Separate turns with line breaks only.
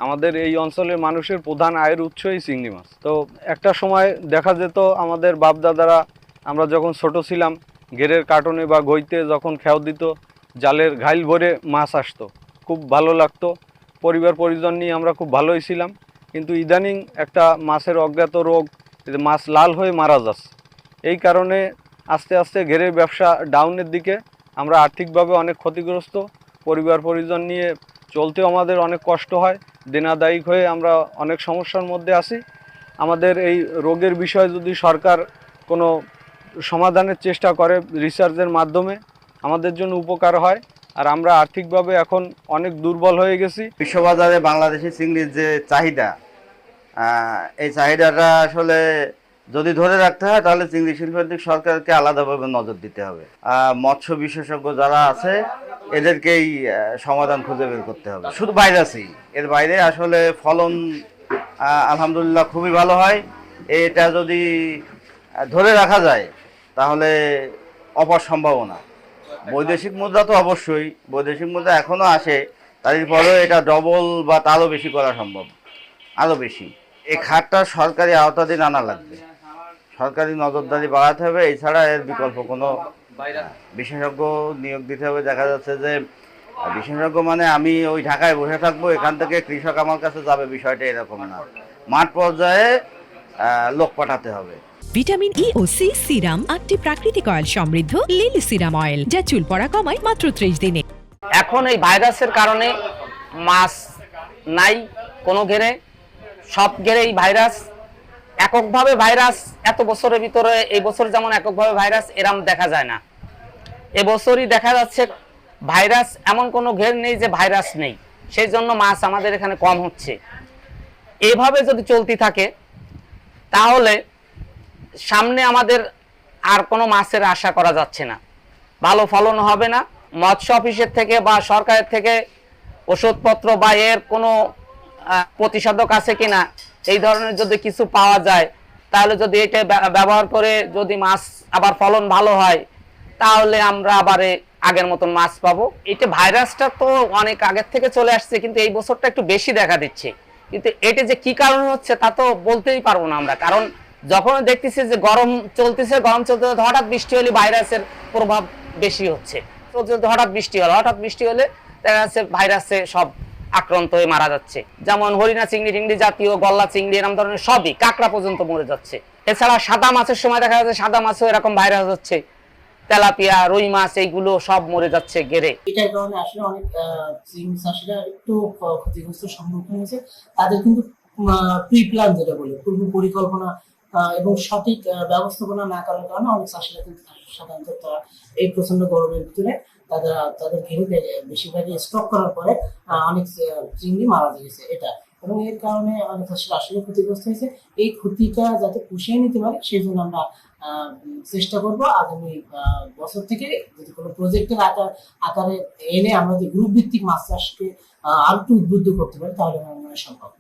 আমাদের এই অঞ্চলের মানুষের প্রধান আয়ের উৎসই চিংড়ি মাছ। তো একটা সময় দেখা যেত আমাদের বাপদাদারা, আমরা যখন ছোট ছিলাম, ঘেরের কার্টনে বা গইতে যখন খেয়াও দিত, জালের ঘাইল ভরে মাছ আসতো, খুব ভালো লাগতো। পরিবার পরিজন নিয়ে আমরা খুব ভালোই ছিলাম। কিন্তু ইদানিং একটা মাছের অজ্ঞাত রোগ, মাছ লাল হয়ে মারা যাচ্ছে। এই কারণে আস্তে আস্তে ঘেরের ব্যবসা ডাউনের দিকে, আমরা আর্থিকভাবে অনেক ক্ষতিগ্রস্ত। পরিবার পরিজন নিয়ে চলতেও আমাদের অনেক কষ্ট হয়, দেনাদায়িক হয়ে আমরা অনেক সমস্যার মধ্যে আছি। আমাদের এই রোগের বিষয়ে যদি সরকার কোনো সমাধানের চেষ্টা করে রিসার্চের মাধ্যমে, আমাদের জন্য উপকার হয়। আর আমরা আর্থিকভাবে এখন অনেক দুর্বল হয়ে গেছি।
বিশ্ববাজারে বাংলাদেশি চিংড়ির যে চাহিদা, এই চাহিদাটা আসলে যদি ধরে রাখতে হয় তাহলে চিংড়ি শিল্পের দিক সরকারকে আলাদাভাবে নজর দিতে হবে। মৎস্য বিশেষজ্ঞ যারা আছে এদেরকেই সমাধান খুঁজে বের করতে হবে। শুধু ভাইরাসই, এর বাইরে আসলে ফলন আলহামদুলিল্লাহ খুবই ভালো হয়। এটা যদি ধরে রাখা যায় তাহলে অপার সম্ভাবনা। বৈদেশিক মুদ্রা তো অবশ্যই, বৈদেশিক মুদ্রা এখনও আসে, তারপরেও এটা ডবল বা তারও বেশি করা সম্ভব, আরও বেশি। এই খাতটা সরকারি আওতাধীন আনা লাগবে, সরকারি নজরদারি বাড়াতে হবে। এছাড়া এর বিকল্প কোনো, বিশেষজ্ঞ নিয়োগ দিতে হবে। দেখা যাচ্ছে যে বিশেষজ্ঞ মানে আমি ওই ঢাকায় বসে থাকবো, এখান থেকে কৃষক আমার কাছে যাবে, বিষয়টা এরকম না। মাঠ পর্যায়ে লোক পাঠাতে হবে।
ভিটামিন ই ও সি সিরাম 8টি প্রাকৃতিক অয়েল সমৃদ্ধ লিলি সিরাম অয়েল, যা চুল পড়া কমায় মাত্র 30 দিনে।
এখন এই ভাইরাসের কারণে মাছ নাই কোনো ঘেরে, সব ঘেরেই ভাইরাস। এককভাবে ভাইরাস এত বছরের ভিতরে এই বছর যেমন এককভাবে ভাইরাস এরম দেখা যায় না। এবছরই দেখা যাচ্ছে ভাইরাস, এমন কোনো ঘের নেই যে ভাইরাস নেই। সেই জন্য মাছ আমাদের এখানে কম হচ্ছে। এভাবে যদি চলতে থাকে তাহলে সামনে আমাদের আর কোনো মাছের আশা করা যাচ্ছে না, ভালো ফলন হবে না। মৎস্য অফিসের থেকে বা সরকারের থেকে ওষুধপত্র বা এর কোনো প্রতিষেধক আছে কিনা, এই ধরনের যদি কিছু পাওয়া যায়, তাহলে যদি এটা ব্যবহার করে যদি মাছ আবার ফলন ভালো হয়, তাহলে আমরা আবার আগের মতন মাছ পাবো। এটা ভাইরাসটা তো অনেক আগের থেকে চলে আসছে, কিন্তু এই বছরটা একটু বেশি দেখা দিচ্ছে। কিন্তু এটা যে কি কারণে হচ্ছে তা তো বলতেই পারবো না আমরা, কারণ যখন দেখতেছি যে গরম চলতেছে হঠাৎ বৃষ্টি হলে ভাইরাসের প্রভাব বেশি হচ্ছে। হঠাৎ বৃষ্টি হলে দেখা যাচ্ছে ভাইরাসে সব আক্রান্ত হয়ে মারা যাচ্ছে। যেমন হরিণা চিংড়ি টিংড়ি জাতীয়, গল্লা চিংড়ি, এরকম ধরনের সবই, কাঁকড়া পর্যন্ত মরে যাচ্ছে। এছাড়া সাদা মাছের সময় দেখা যাচ্ছে সাদা মাছও এরকম ভাইরাস হচ্ছে, তেলাপিয়া, রুই মাছ, এইগুলো সব মরে যাচ্ছে গেরে।
এটার কারণে আসলে অনেক চিংড়ি চাষিরা একটু ক্ষতিগ্রস্ত সম্মুখীন হয়েছে। তাদের কিন্তু প্রি প্ল্যান যেটা বলে, পূর্ব পরিকল্পনা এবং সঠিক ব্যবস্থাপনা না করার কারণে অনেক চাষিরা কিন্তু সাধারণত তারা এই প্রচন্ড গরমের ভিতরে তাদের ঘেরে বেশিরভাগই স্টক করার পরে অনেক চিংড়ি মারা গেছে এটা, এবং এর কারণে অনেক চাষিরা আসলে ক্ষতিগ্রস্ত হয়েছে। এই ক্ষতিটা যাতে পুষিয়ে নিতে পারে সেই জন্য আমরা চেষ্টা করব আগামী বছর থেকে যদি কোনো প্রজেক্টের আকারে এনে আমরা যে গ্রুপ ভিত্তিক মাছ চাষকে আরো একটু উদ্বুদ্ধ করতে পারি, তাহলে আমার মনে হয় সম্ভব।